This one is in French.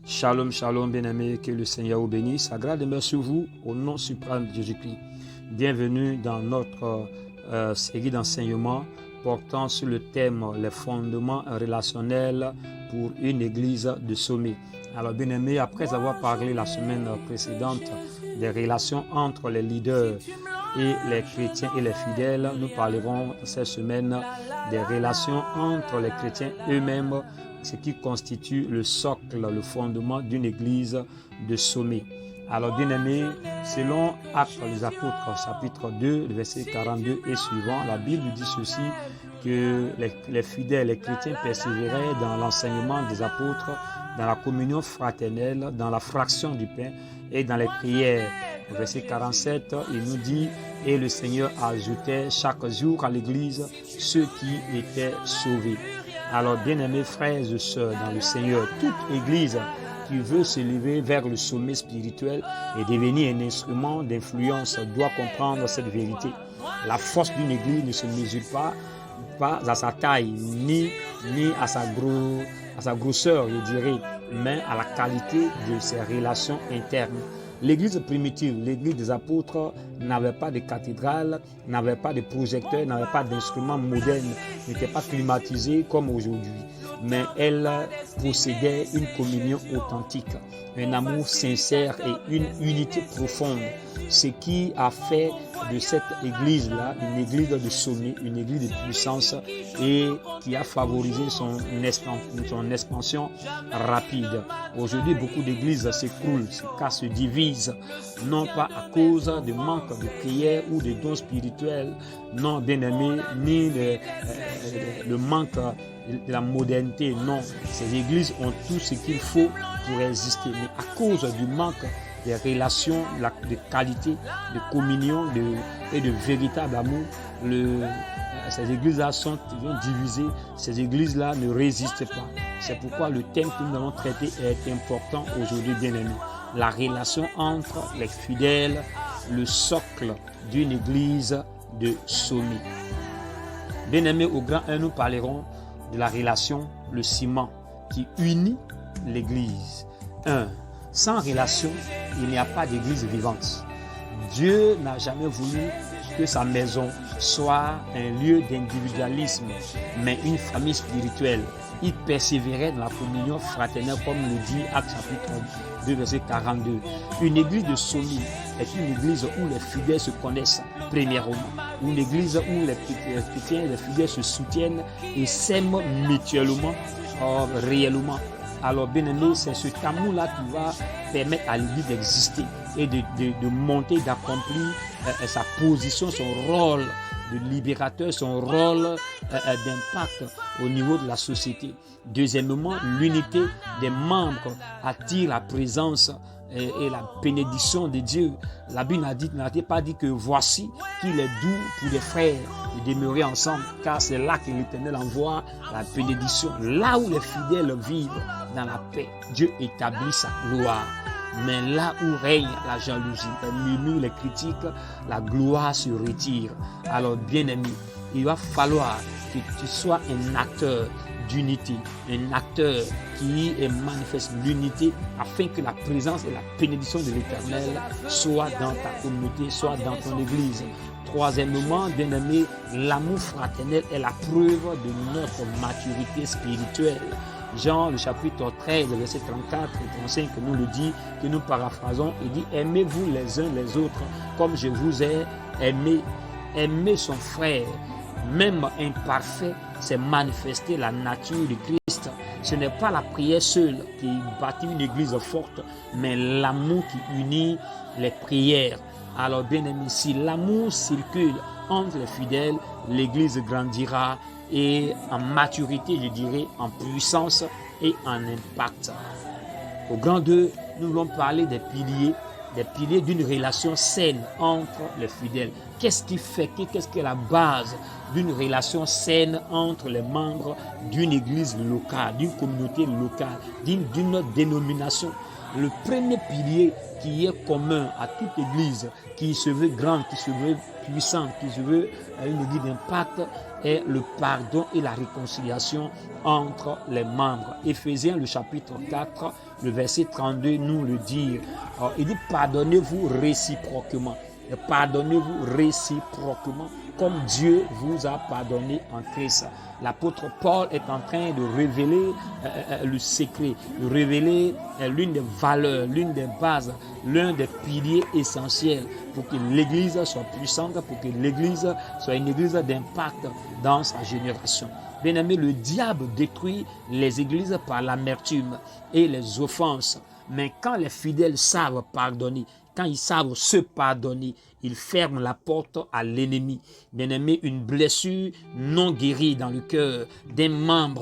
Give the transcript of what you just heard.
Shalom, shalom, bien-aimés, que le Seigneur vous bénisse. Sa grâce demeure sur vous, au nom suprême de Jésus-Christ. Bienvenue dans notre série d'enseignements portant sur le thème « Les fondements relationnels pour une église de sommet ». Alors, bien-aimés, après avoir parlé la semaine précédente des relations entre les leaders et les chrétiens et les fidèles, nous parlerons cette semaine des relations entre les chrétiens eux-mêmes, ce qui constitue le socle, le fondement d'une église de sommet. Alors, bien-aimés, selon Actes des Apôtres, chapitre 2, verset 42 et suivant, la Bible dit ceci, que les fidèles, les chrétiens persévéraient dans l'enseignement des apôtres, dans la communion fraternelle, dans la fraction du pain et dans les prières. Au verset 47, il nous dit, et le Seigneur ajoutait chaque jour à l'église ceux qui étaient sauvés. Alors, bien-aimés frères et sœurs dans le Seigneur, toute église qui veut s'élever vers le sommet spirituel et devenir un instrument d'influence doit comprendre cette vérité. La force d'une église ne se mesure pas à sa taille, ni à sa grosseur, je dirais, mais à la qualité de ses relations internes. L'église primitive, l'église des apôtres, n'avait pas de cathédrale, n'avait pas de projecteurs, n'avait pas d'instruments modernes, n'était pas climatisée comme aujourd'hui. Mais elle possédait une communion authentique, un amour sincère et une unité profonde. Ce qui a fait de cette église-là une église de sommet, une église de puissance et qui a favorisé son expansion rapide. Aujourd'hui, beaucoup d'églises s'écroulent, se cassent, se divisent, non pas à cause de manque de prière ou de dons spirituels, non, bien-aimés, ni le manque de la modernité, non. Ces églises ont tout ce qu'il faut pour exister, mais à cause du manque des relations de qualité, de communion et de véritable amour, ces églises-là sont divisées, ces églises-là ne résistent pas. C'est pourquoi le thème que nous allons traiter est important aujourd'hui, bien-aimés. La relation entre les fidèles, le socle d'une église de sommet. Bien-aimés, au grand 1, nous parlerons de la relation, le ciment qui unit l'église. 1. Sans relation, il n'y a pas d'église vivante. Dieu n'a jamais voulu que sa maison soit un lieu d'individualisme, mais une famille spirituelle. Il persévérait dans la communion fraternelle, comme le dit Actes chapitre 2, verset 42. Une église de sommet est une église où les fidèles se connaissent, premièrement. Une église où les chrétiens et les fidèles se soutiennent et s'aiment mutuellement, réellement. Alors, bien aimé, c'est cet amour-là qui va permettre à l'église d'exister et de monter, d'accomplir sa position, son rôle de libérateur, son rôle d'impact au niveau de la société. Deuxièmement, l'unité des membres attire la présence et la bénédiction de Dieu. La Bible n'a pas dit que voici qu'il est doux pour les frères de demeurer ensemble, car c'est là que l'Éternel envoie la bénédiction. Là où les fidèles vivent dans la paix, Dieu établit sa gloire. Mais là où règne la jalousie, les murmures, les critiques, la gloire se retire. Alors, bien-aimé, il va falloir que tu sois un acteur d'unité, un acteur qui manifeste l'unité afin que la présence et la bénédiction de l'Éternel soient dans ta communauté, soient dans ton église. Troisièmement, bien-aimé, l'amour fraternel est la preuve de notre maturité spirituelle. Jean, le chapitre 13, verset 34 et 35, nous le dit, que nous paraphrasons, il dit « Aimez-vous les uns les autres comme je vous ai aimé. » Aimer son frère, même imparfait, c'est manifester la nature de Christ. Ce n'est pas la prière seule qui bâtit une église forte, mais l'amour qui unit les prières. Alors, bien aimé, si l'amour circule entre les fidèles, l'église grandira et en maturité, je dirais, en puissance et en impact. Au grand 2, nous voulons parler des piliers d'une relation saine entre les fidèles. Qu'est-ce qui est la base d'une relation saine entre les membres d'une église locale, d'une communauté locale, d'une dénomination? le premier pilier qui est commun à toute église, qui se veut grande, qui se veut puissante, qui se veut une église d'impact, est le pardon et la réconciliation entre les membres. Éphésiens, le chapitre 4, le verset 32 nous le dit. Il dit pardonnez-vous réciproquement. Pardonnez-vous réciproquement comme Dieu vous a pardonné en Christ. L'apôtre Paul est en train de révéler le secret, de révéler l'une des valeurs, l'une des bases, l'un des piliers essentiels pour que l'Église soit puissante, pour que l'Église soit une Église d'impact dans sa génération. Bien aimé, le diable détruit les églises par l'amertume et les offenses. Mais quand les fidèles savent pardonner, quand ils savent se pardonner, ils ferment la porte à l'ennemi. Bien aimé, une blessure non guérie dans le cœur d'un membre